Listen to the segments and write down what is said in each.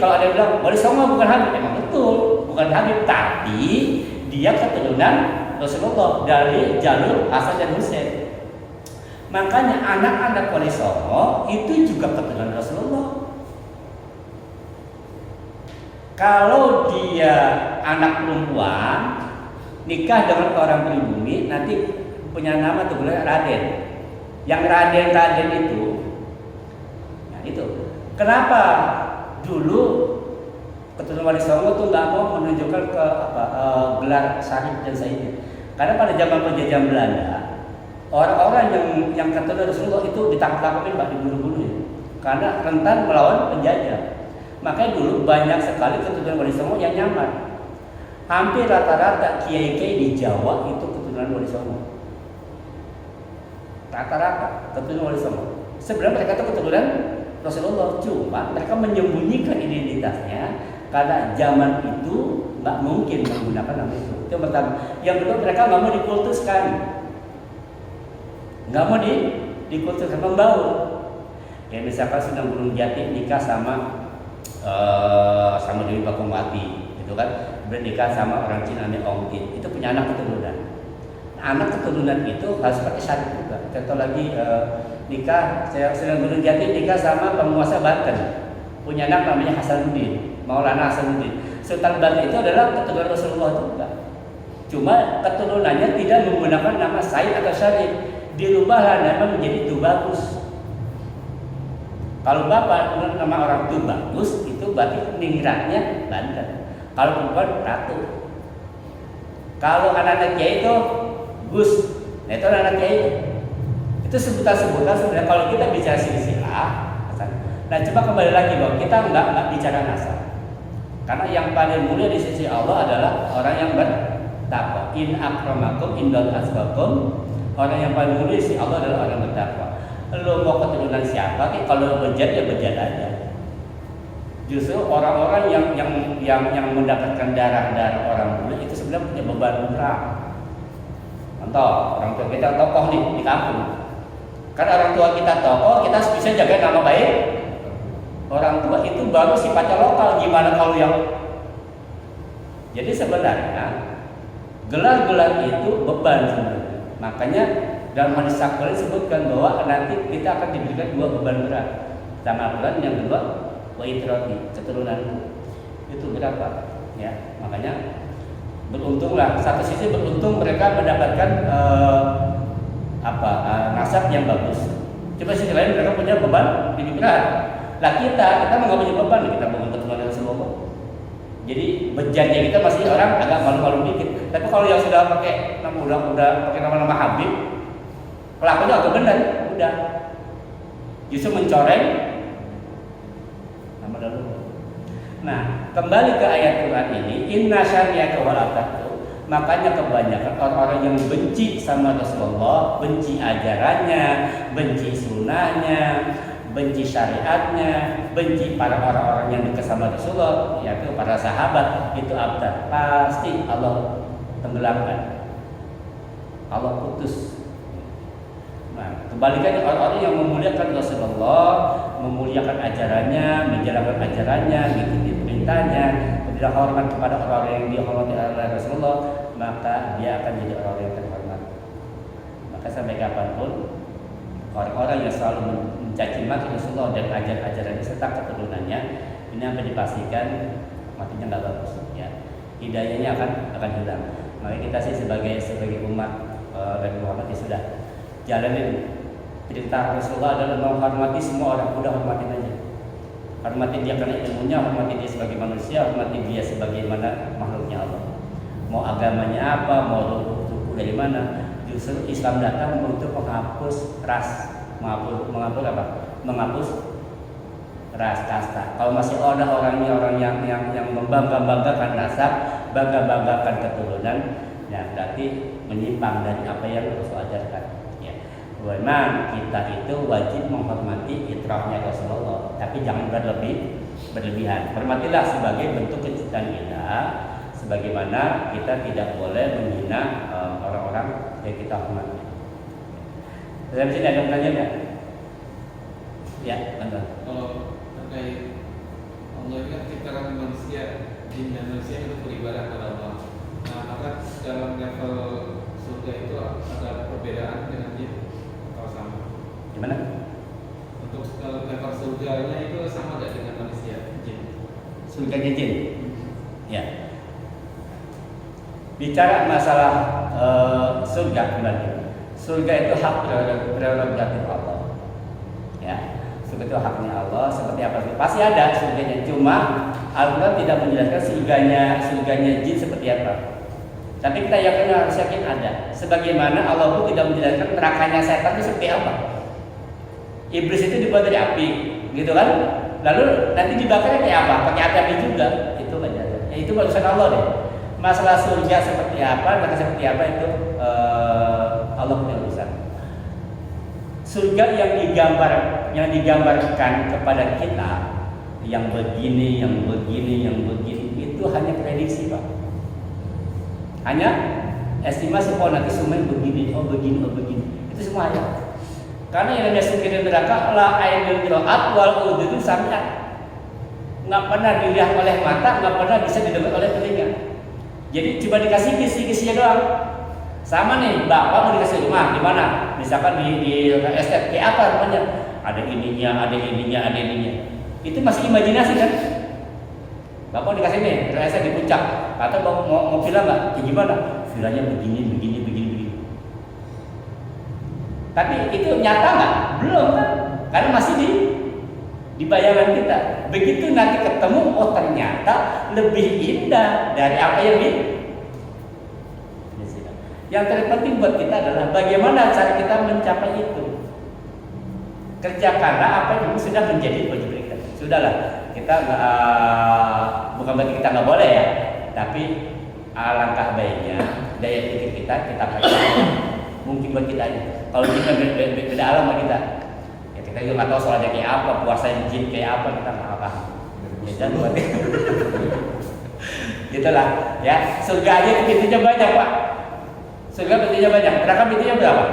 kalau ada yang bilang Wali Songo bukan Habib, memang betul, bukan Habib, tapi dia keturunan Rasulullah dari jalur Hasan dan Husain. Makanya anak-anak Wali Songo itu juga keturunan Rasulullah. Kalau dia anak perempuan nikah dengan orang pribumi, nanti punya nama tuh Raden. Yang Raden itu, nah itu. Kenapa dulu keturunan Wali Songo tuh nggak mau menunjukkan ke gelar Syarif dan Sayyid? Karena pada zaman penjajahan Belanda, orang-orang yang keturunan Rasulullah itu ditangkap-tangkapin, dibunuh-bunuh ya. Karena rentan melawan penjajah. Makanya dulu banyak sekali keturunan Wali Songo yang nyamar. Hampir rata-rata kiai-kiai di Jawa itu keturunan Wali Songo. Rata-rata keturunan Wali Songo. Sebenarnya mereka itu keturunan Rasulullah, cuma mereka menyembunyikan identitasnya karena zaman itu nggak mungkin menggunakan nama itu. Itu yang pertama. Yang kedua, mereka nggak mau dikultuskan, nggak mau dikultuskan, membaur. Ya misalkan Sunan Gunung Jati nikah sama Dewi Pakumbati, gitu kan? Bernikah sama orang Cina namanya Ongkin, itu punya anak keturunan. Anak keturunan itu harus pakai syarif juga. Contoh lagi nikah, Sunan Gunung Jati nikah sama penguasa Banten, punya anak namanya Hasanuddin, Maulana Hasanuddin. Sultan Banten itu adalah keturunan Rasulullah juga. Cuma keturunannya tidak menggunakan nama Said atau Syarif, dirubahlah nama menjadi Tubagus. Kalau bapak nama orang Tubagus itu berarti ningratnya Banten. Kalau perempuan Ratu. Kalau anak-anak kiai itu Gus, nah itu anak kiai itu. Itu sebutan-sebutan sebenarnya kalau kita bicara silsilah. Nah coba kembali lagi bahwa kita nggak bicara nasab. Karena yang paling mulia di sisi Allah adalah orang yang bertakwa. In akramakum indal asbakum. Orang yang paling mulia di sisi Allah adalah orang yang bertakwa. Lo mau keturunan siapa? Kalau bejat ya bejat aja. Justru orang-orang yang mendapatkan darah orang mulia itu sebenarnya punya beban berat. Contoh, orang tua kita tokoh di kampung. Karena orang tua kita tokoh, kita bisa jaga nama baik orang tua. Itu baru sifatnya lokal. Gimana kalau yang? Jadi sebenarnya gelar-gelar itu beban sebenarnya. Makanya dalam hadis Sakral disebutkan bahwa nanti kita akan diberikan dua beban berat. Pertama Al-Quran, yang kedua wa itrati, keturunan itu berapa? Ya, makanya beruntunglah. Satu sisi beruntung mereka mendapatkan nasab yang bagus. Coba sisi lain mereka punya beban lebih berat. Lah kita nggak punya beban, kita bangun keturunan Rasulullah. Jadi bejatnya kita masih orang agak malu-malu dikit. Tapi kalau yang sudah pakai udah pakai nama-nama Habib, pelakunya agak benar, udah justru mencoreng nama dahulu. Nah, kembali ke ayat Quran ini, inna syari'aka wal ataqu. Makanya kebanyakan orang-orang yang benci sama Rasulullah, benci ajarannya, benci sunnahnya, benci syariatnya, benci para orang-orang yang dekat sama Rasulullah, yaitu para sahabat, itu abtar. Pasti Allah tenggelamkan, Allah putus. Nah, kebalikannya orang-orang yang memuliakan Rasulullah, memuliakan ajarannya, menjalankan ajarannya, mengikuti perintahnya, tidak hormat kepada orang-orang yang dihormati oleh Rasulullah, maka dia akan jadi orang yang terhormat. Maka sampai kapanpun orang-orang yang selalu mencaci maki Rasulullah dan ajaran-ajaran serta keturunannya, ini akan dipastikan matinya nggak bagus. Ya, hidayahnya akan hilang. Maka kita sih sebagai umat Nabi Muhammad ya sudah jalanin perintah Rasulullah adalah menghormati semua orang. Udah hormatin aja, hormati dia karena ilmunya, hormati dia sebagai manusia, hormati dia sebagaimana makhluknya Allah. Mau agamanya apa, mau suku dari mana. Justru Islam datang untuk menghapus ras, menghapus ras kasta. Kalau masih ada orang yang membangga-banggakan nasab, bangga-banggakan keturunan, ya berarti menyimpang dari apa yang Rasul ajarkan. Ya, memang kita itu wajib menghormati fitrahnya Rasulullah, tapi jangan berlebihan. Hormatilah sebagai bentuk kecintaan kita, sebagaimana kita tidak boleh menghina orang-orang yang kita hormati. Dari sini ada pertanyaan nggak? Ya, benar. Kalau terkait Allah kan ciptakan manusia, jin dan manusia itu beribadah kepada Allah. Nah, maka dalam level surga itu ada perbedaan dengan jin atau sama? Gimana? Untuk level surganya itu sama nggak dengan manusia, jin? Surganya jin? Ya. Bicara masalah surga kembali. Surga itu hak prerogatif Allah. Ya. Surga itu haknya Allah. Seperti apa? Pasti ada surganya. Cuma Al-Quran tidak menjelaskan surganya jin seperti apa. Tapi kita harus yakin ada. Sebagaimana Allah pun tidak menjelaskan nerakanya setan itu seperti apa. Iblis itu dibuat dari api, gitu kan? Lalu nanti dibakarnya kayak apa? Pakai api juga. Itu aja. Ya, itu urusan Allah deh. Masalah surga seperti apa, neraka seperti apa itu Allah punya urusan. Surga yang digambarkan kepada kita, yang begini, itu hanya prediksi, Pak. Hanya estimasi, oh nanti semuanya begini. Itu semua hanya. Karena yang namanya surga dan neraka la ainul ra'at wal udhun sami'at. Nggak pernah dilihat oleh mata, nggak pernah bisa didengar oleh telinga. Jadi cuma dikasih kisi-kisinya doang. Sama nih, bapak mau dikasih rumah di mana? Misalkan di estate, kayak apa rumahnya? Ada ininya. Itu masih imajinasi kan? Bapak dikasih nih, estate di puncak. Atau mau villa nggak? Kayak gimana? Villanya begini. Tapi itu nyata nggak? Belum kan? Karena masih di bayangan kita. Begitu nanti ketemu, oh ternyata lebih indah dari apa yang yang terpenting buat kita adalah bagaimana cara kita mencapai itu. Kerjakanlah apa yang sudah menjadi wajib kita. Sudahlah, kita bukan berarti kita nggak boleh ya, tapi alangkah baiknya daya pikir kita pakai mungkin buat kita aja. Kalau kita beda alam sama kita. Kita juga nggak tahu soalnya kayak apa, puasa jin kayak apa, kita nggak paham. Ya jangan buat gitulah ya. Surga aja pintunya banyak, Pak. Surga pintunya banyak. Neraka pintunya berapa?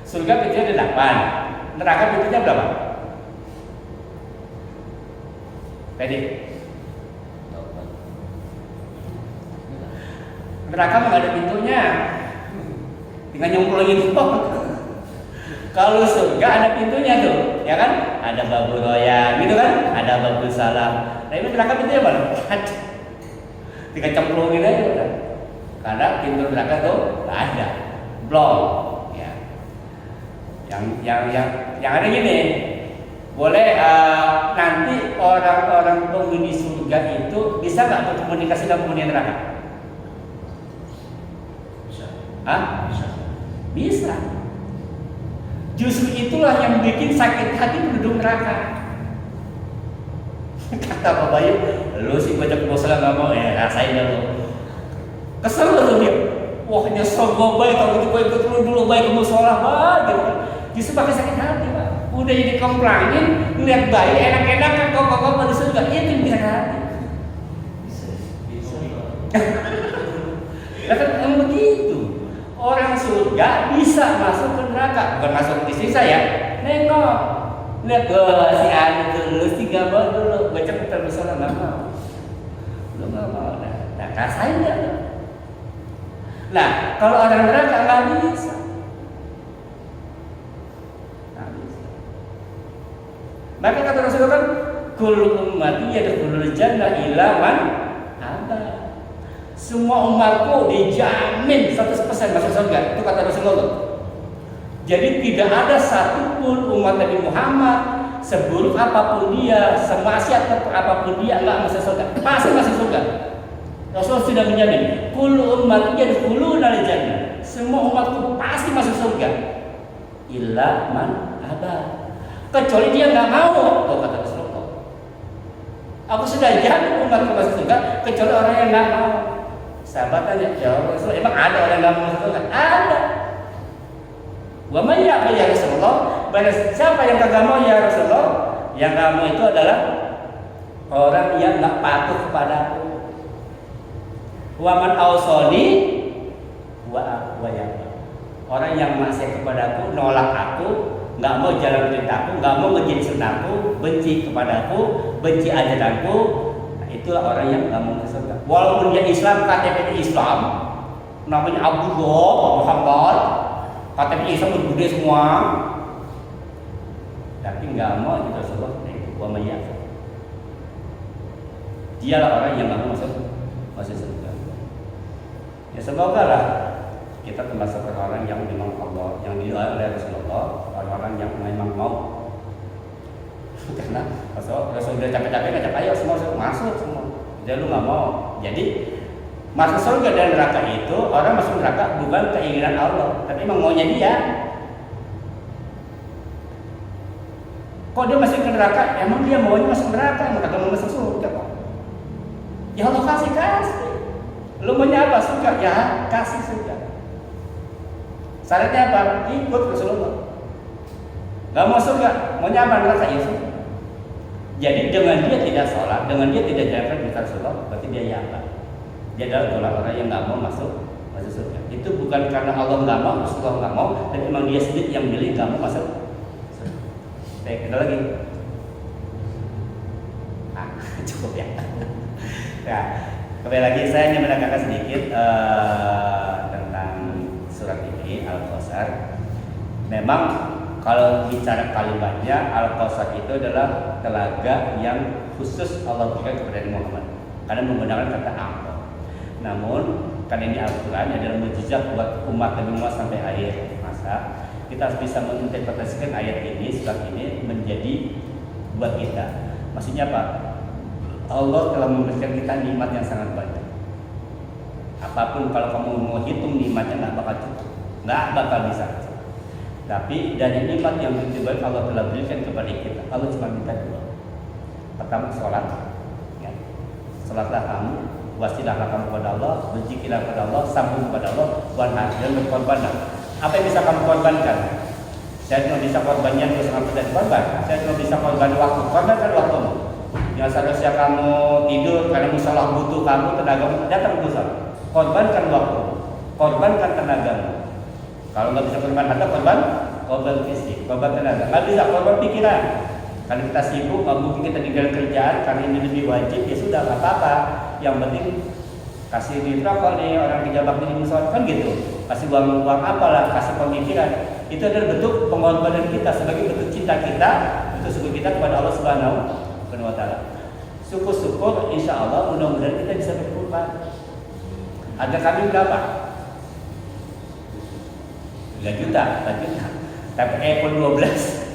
Surga pintunya ada 8. Neraka pintunya berapa? Pede. Neraka nggak ada pintunya. Tinggal nyemplungin kok. Kalau surga ada pintunya tuh, ya kan? Ada babul royan, gitu kan? Ada babul salam. Nah ini neraka pintunya mana? Tinggal cemplungin aja udah. Karena pintu neraka tuh nggak ada, blong. Ya. Yang ada gini, boleh nanti orang-orang penghuni surga itu bisa nggak berkomunikasi dengan penghuni neraka? Bisa. Justru itulah yang bikin sakit hati penduduk neraka. Kata Pak Bayu, lu sih baca musola nggak mau ya, rasain dah lu. Kesel lu dia. Wah nyesel gue baik, kalau gitu gue ikut lu dulu baik ke musola gitu. Justru pakai sakit hati, Pak. Udah jadi komplainin, lihat bayi enak-enak kan kok pada surga, itu yang bisa hati. Bisa. Lah kan emang begitu. Orang surga bisa masuk ke neraka, bukan masuk ke istri saya. Nengok, lihat si Ani dulu, si gambar dulu, gue cepet terus orang nggak mau, belum nggak mau. Nah rasain nggak? Nah kalau orang neraka nggak bisa, Maka kata Rasulullah kan, kullu ummati yadkhulul jannah illa man aba. Semua umatku dijamin 100% masuk surga. Itu kata Rasulullah. Jadi tidak ada satupun umat Nabi Muhammad, seburuk apapun dia, semaksiat apapun dia, enggak masuk surga. Pasti masuk surga. Rasulullah sudah menjamin, kullu ummati yadkhulunal jannah. Semua umatku pasti masuk surga. Illa man aba. Kecuali dia nggak mau, oh, kata Rasulullah. Aku sudah jamin umatku masuk surga, kecuali orang yang nggak mau. Sahabat tanya, ya Rasulullah, emang ada orang yang nggak mau masuk surga? Ada. Wa man ya'ba ya Rasulullah, barang siapa yang kagak mau ya Rasulullah, yang nggak mau itu adalah orang yang nggak patuh kepadaku. Wa man awsoni wa ya. Orang yang masih kepadaku, nolak aku, nggak mau jalan perintahku, nggak mau ngejin sunnahku, benci kepadaku, benci ajaranku, nah, itulah orang yang nggak mau masuk surga. Walaupun dia Islam, KTP Islam, namanya Abdullah Muhammad, KTP Islam gede semua, tapi nggak mau kita surga, itu wamaya. Dialah orang yang nggak mau masuk surga. Ya semoga lah kita termasuk orang yang memang Allah, yang didoakan oleh Rasulullah, orang-orang yang memang mau. Karena Rasul udah capek-capek ngajak ayo semua masuk semua. Jadi lu nggak mau. Jadi masuk surga dan neraka itu orang masuk neraka bukan keinginan Allah, tapi emang maunya dia. Kok dia masih ke neraka? Emang dia maunya masuk neraka, emang kagak mau masuk surga kok. Ya Allah kasih. Lu maunya apa? Surga? Ya kasih surga. Syaratnya apa? Ikut Rasulullah. Gak mau surga, maunya apa? Neraka? Ya surga. Jadi dengan dia tidak sholat, dengan dia tidak jalan perintah Rasulullah, berarti dia ya apa? Dia adalah golongan orang yang nggak mau masuk surga. Itu bukan karena Allah nggak mau, Rasulullah nggak mau, tapi memang dia sendiri yang milih nggak mau masuk surga. Baik, kita lagi. Cukup ya. Nah, kembali lagi saya ingin menambahkan sedikit tentang surat ini Al-Kautsar. Memang kalau bicara kalimatnya, Al-Kautsar itu adalah telaga yang khusus Allah berikan kepada Nabi Muhammad karena menggunakan kata amr. Namun karena ini Al-Quran adalah mukjizat buat umat Nabi Muhammad sampai akhir masa, kita harus bisa menginterpretasikan ayat ini, surat ini menjadi buat kita. Maksudnya apa? Allah telah memberikan kita nikmat yang sangat banyak. Apapun kalau kamu mau hitung nikmatnya nggak bakal cukup, nggak bakal bisa. Tapi dari nikmat yang begitu baik Allah telah berikan kepada kita, Allah cuma minta dua. Pertama sholat, ya. Sholatlah kamu, wasilahlah kamu kepada Allah, berzikirlah kepada Allah, sambung kepada Allah, wanhar dan berkorbanlah. Apa yang bisa kamu korbankan? Saya cuma bisa korbannya terus sampai dari korban. Saya cuma bisa korban waktu, korbankan waktumu. Yang seharusnya kamu tidur karena musalah butuh kamu, tenagamu datang ke musalah. Korbankan waktu, korbankan tenagamu. Kalau nggak bisa korban harta, korban fisik, korban tenaga. Nggak bisa korban pikiran. Karena kita sibuk, nggak mungkin kita tinggal kerjaan karena ini lebih wajib, ya sudah nggak apa-apa. Yang penting kasih duit rokok nih orang dijabak di musola kan gitu. Kasih uang apalah, kasih pemikiran. Itu adalah bentuk pengorbanan kita sebagai bentuk cinta kita, bentuk syukur kita kepada Allah Subhanahu wa Ta'ala. Syukur-syukur, insya Allah mudah-mudahan kita bisa berkorban. Harga kambing berapa? 3 juta. Tapi iPhone 12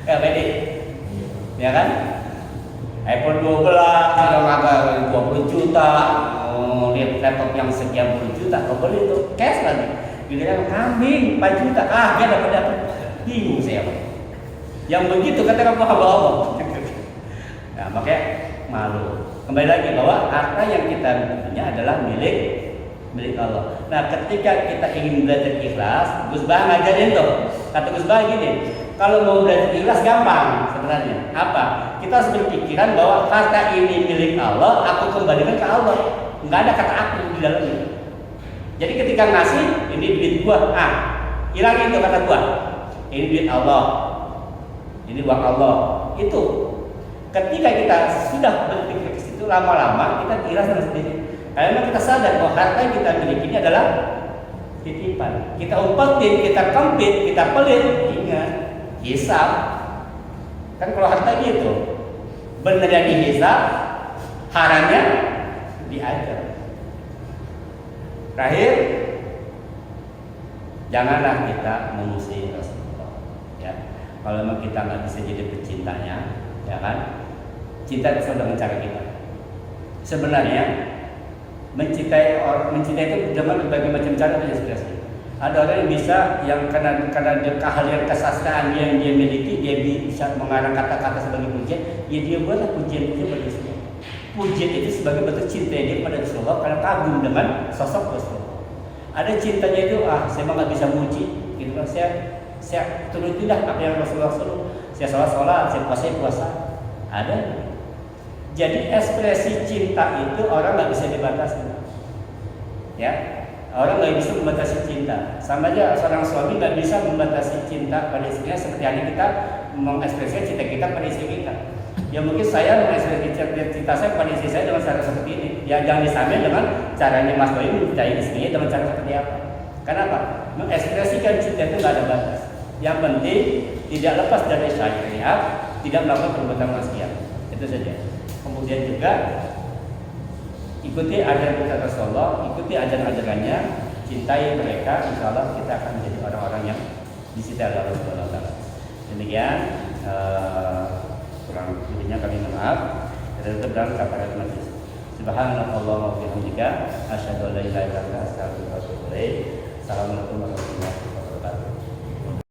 pede ya kan? iPhone 12 kalau agak 20 juta, lihat laptop yang sekian puluh juta, kau beli itu cash lagi. Giliran kambing 4 juta, dia dapat bingung saya. Yang begitu kata kamu hamba Allah. Nah, makanya malu. Kembali lagi bahwa harta yang kita punya adalah milik Allah. Nah, ketika kita ingin belajar ikhlas, Gus Bah ngajarin tuh. Kata Gus Bah gini, kalau mau belajar ikhlas gampang sebenarnya. Apa? Kita harus berpikiran bahwa harta ini milik Allah, aku kembalikan ke Allah. Enggak ada kata aku di dalamnya. Jadi ketika ngasih, ini duit gua, hilangin itu kata gua. Ini duit Allah. Ini uang Allah. Itu. Ketika kita sudah berpikir ke situ, lama-lama kita ikhlas sendiri. Karena kita sadar bahwa harta yang kita miliki ini adalah titipan. Kita umpetin, kita kempit, kita pelit, ingat hisab. Kan kalau harta gitu, benernya dihisab, haramnya diajar. Terakhir, janganlah kita memusuhi Rasulullah. Ya, kalau memang kita nggak bisa jadi pecintanya, ya kan? Cinta bisa dengan cara kita. Sebenarnya mencintai itu dengan berbagai macam cara dan ekspresi. Ada orang yang bisa yang karena keahlian kesastraan yang dia miliki, dia bisa mengarang kata-kata sebagai pujian, ya dia buatlah pujian-pujian pada Rasulullah. Pujian itu sebagai bentuk cinta dia pada Rasulullah karena kagum dengan sosok Rasulullah. Ada cintanya itu, saya mah nggak bisa muji, gitu kan? Saya turutin dah apa yang Rasulullah suruh. Saya sholat, saya puasa. Ada. Jadi ekspresi cinta itu orang nggak bisa dibatasi, ya. Orang nggak bisa membatasi cinta. Sama aja seorang suami nggak bisa membatasi cinta pada istrinya seperti hari kita mengekspresikan cinta kita pada istri kita. Ya mungkin saya mengekspresikan cinta saya pada istri saya dengan cara seperti ini. Ya jangan disamain dengan caranya Mas Boy mencintai istrinya dengan cara seperti apa. Kenapa? Mengekspresikan cinta itu nggak ada batas. Yang penting tidak lepas dari syariat, tidak melakukan perbuatan maksiat. Itu saja. Kemudian juga ikuti ajaran kita Rasulullah, ikuti ajaran-ajarannya, cintai mereka, insya Allah kita akan menjadi orang-orang yang dicintai oleh Allah Subhanahu wa taala. Demikian kurang lebihnya kami mohon maaf. Kita tutup dalam kafarat majlis. Subhanallah wa bihamdika asyhadu an la ilaha illa anta astaghfiruka wa atubu ilaik. Assalamualaikum warahmatullahi wabarakatuh.